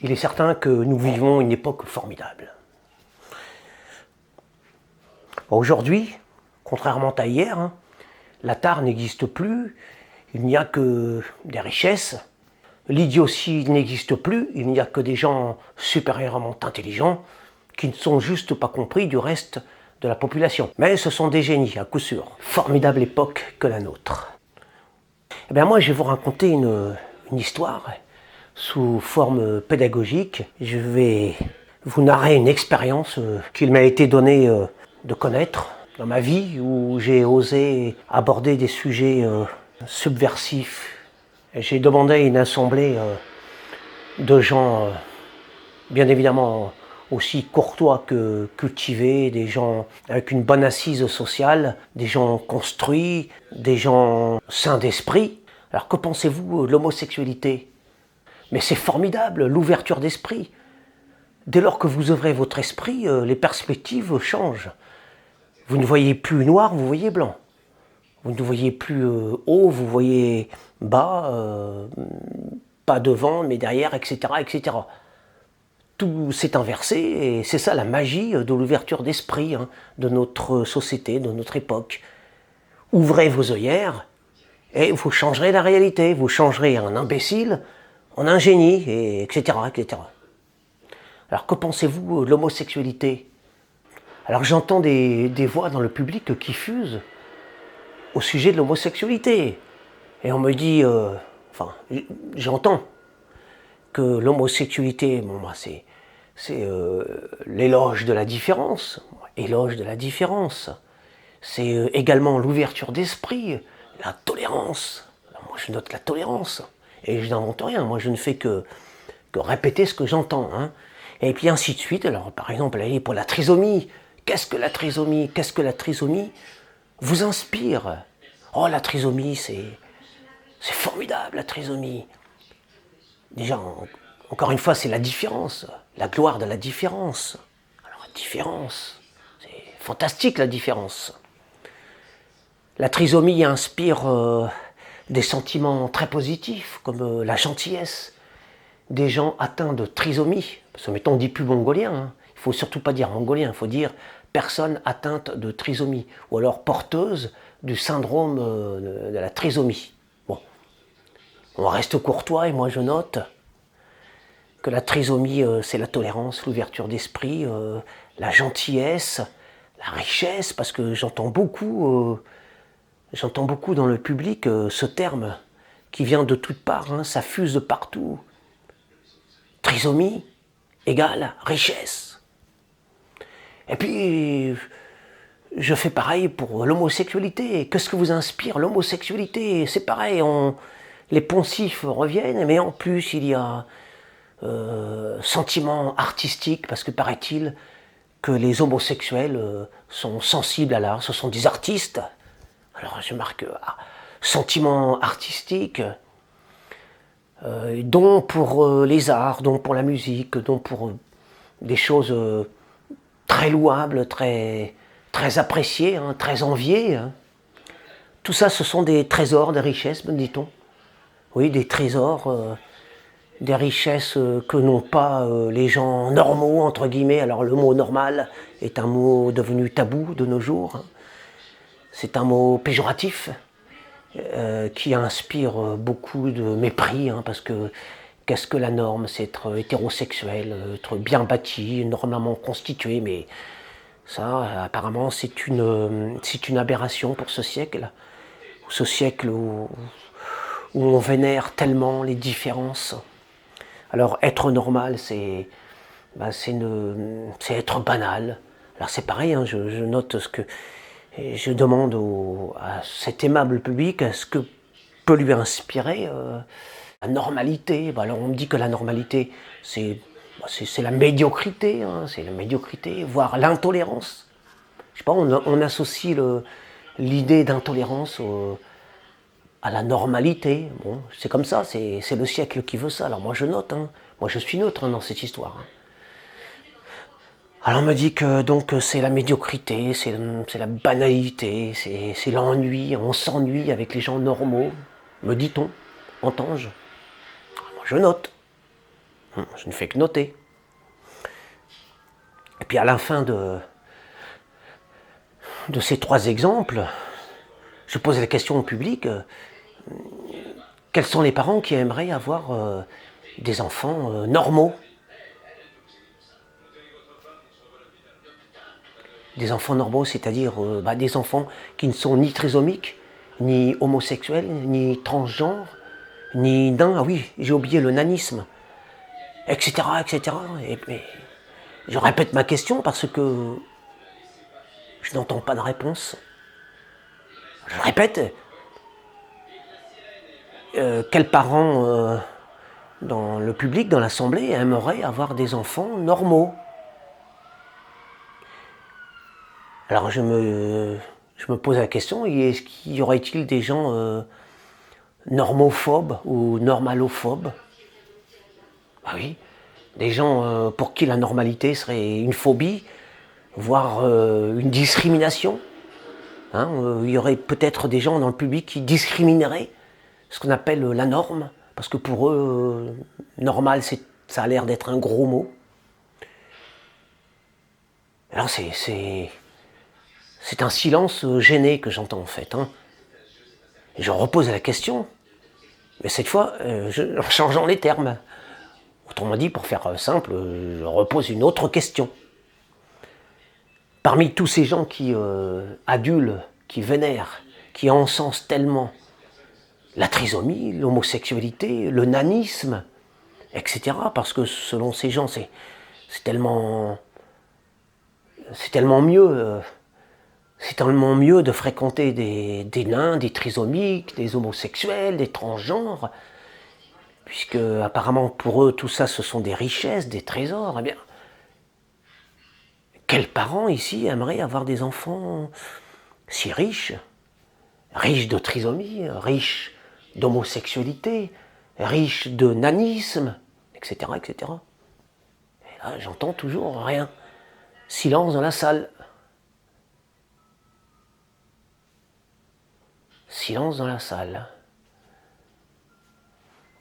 Il est certain que nous vivons une époque formidable. Aujourd'hui, contrairement à hier, la tare n'existe plus, il n'y a que des richesses. L'idiotie n'existe plus, il n'y a que des gens supérieurement intelligents qui ne sont juste pas compris du reste de la population. Mais ce sont des génies, à coup sûr. Formidable époque que la nôtre. Eh bien moi, je vais vous raconter une histoire sous forme pédagogique. Je vais vous narrer une expérience qu'il m'a été donnée de connaître dans ma vie, où j'ai osé aborder des sujets subversifs. J'ai demandé à une assemblée de gens bien évidemment aussi courtois que cultivés, des gens avec une bonne assise sociale, des gens construits, des gens sains d'esprit. Alors que pensez-vous de l'homosexualité? Mais c'est formidable, l'ouverture d'esprit. Dès lors que vous ouvrez votre esprit, les perspectives changent. Vous ne voyez plus noir, vous voyez blanc. Vous ne voyez plus haut, vous voyez bas, pas devant, mais derrière, etc., etc. Tout s'est inversé et c'est ça la magie de l'ouverture d'esprit de notre société, de notre époque. Ouvrez vos œillères et vous changerez la réalité. Vous changerez un imbécile en un génie, et etc., etc. Alors que pensez-vous de l'homosexualité? Alors j'entends des voix dans le public qui fusent au sujet de l'homosexualité. Et on me dit, j'entends que l'homosexualité, bon, bah, c'est l'éloge de la différence, éloge de la différence. C'est également l'ouverture d'esprit, la tolérance. Alors moi je note la tolérance, et je n'invente rien, moi je ne fais que répéter ce que j'entends. Et puis ainsi de suite. Alors par exemple, allez, pour la trisomie, qu'est-ce que la trisomie? Qu'est-ce que la trisomie vous inspire? Oh, la trisomie, c'est formidable, la trisomie. Déjà, encore une fois, c'est la différence, la gloire de la différence. Alors la différence, c'est fantastique la différence. La trisomie inspire des sentiments très positifs, comme la gentillesse. Des gens atteints de trisomie, parce que mettons on dit plus mongolien, il ne faut surtout pas dire mongolien, il faut dire personne atteinte de trisomie, ou alors porteuse du syndrome de la trisomie. Bon, on reste courtois et moi je note que la trisomie c'est la tolérance, l'ouverture d'esprit, la gentillesse, la richesse, parce que j'entends beaucoup dans le public ce terme qui vient de toutes parts, ça fuse de partout. Trisomie égale richesse. Et puis, je fais pareil pour l'homosexualité. Qu'est-ce que vous inspire l'homosexualité? C'est pareil, les poncifs reviennent, mais en plus il y a sentiment artistique, parce que paraît-il que les homosexuels sont sensibles à l'art, ce sont des artistes. Alors je marque sentiment artistique, don pour les arts, don pour la musique, don pour des choses très louables, très appréciées, très enviées. Tout ça, ce sont des trésors, des richesses, me dit-on. Oui, des trésors, des richesses que n'ont pas les gens normaux, entre guillemets. Alors le mot normal est un mot devenu tabou de nos jours. C'est un mot péjoratif. Qui inspire beaucoup de mépris, parce que qu'est-ce que la norme? C'est être hétérosexuel, être bien bâti, normalement constitué, mais ça, apparemment, c'est une aberration pour ce siècle où on vénère tellement les différences. Alors, être normal, c'est être banal. Alors, c'est pareil, je note ce que... Et je demande à cet aimable public ce que peut lui inspirer la normalité. Alors on me dit que la normalité, c'est la médiocrité, c'est la médiocrité, voire l'intolérance. Je sais pas, on associe l'idée d'intolérance à la normalité. Bon, c'est comme ça, c'est le siècle qui veut ça. Alors moi je note, moi je suis neutre dans cette histoire. Alors on me dit que donc c'est la médiocrité, c'est la banalité, c'est l'ennui, on s'ennuie avec les gens normaux, me dit-on, entends-je. Moi je note. Je ne fais que noter. Et puis à la fin de ces 3 exemples, je pose la question au public, quels sont les parents qui aimeraient avoir des enfants normaux? Des enfants normaux, c'est-à-dire des enfants qui ne sont ni trisomiques, ni homosexuels, ni transgenres, ni nains, ah oui, j'ai oublié le nanisme, etc., etc. Mais je répète ma question parce que je n'entends pas de réponse. Je répète, quels parents dans le public, dans l'assemblée, aimeraient avoir des enfants normaux? Alors je me pose la question, est-ce qu'il y aurait-il des gens normophobes ou normalophobes? Ah oui, des gens pour qui la normalité serait une phobie, voire une discrimination. Il y aurait peut-être des gens dans le public qui discrimineraient ce qu'on appelle la norme, parce que pour eux, normal, ça a l'air d'être un gros mot. Alors c'est un silence gêné que j'entends en fait. Et je repose la question, mais cette fois en changeant les termes. Autrement dit, pour faire simple, je repose une autre question. Parmi tous ces gens qui adulent, qui vénèrent, qui encensent tellement la trisomie, l'homosexualité, le nanisme, etc. Parce que selon ces gens, c'est tellement mieux. C'est tellement mieux de fréquenter des nains, des trisomiques, des homosexuels, des transgenres, puisque apparemment pour eux tout ça ce sont des richesses, des trésors. Eh bien, quels parents ici aimeraient avoir des enfants si riches, riches de trisomie, riches d'homosexualité, riches de nanisme, etc., etc. Et là, j'entends toujours rien. Silence dans la salle. Silence dans la salle.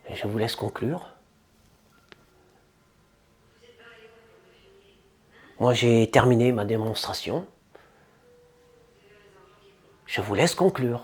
Et je vous laisse conclure. Moi, j'ai terminé ma démonstration. Je vous laisse conclure.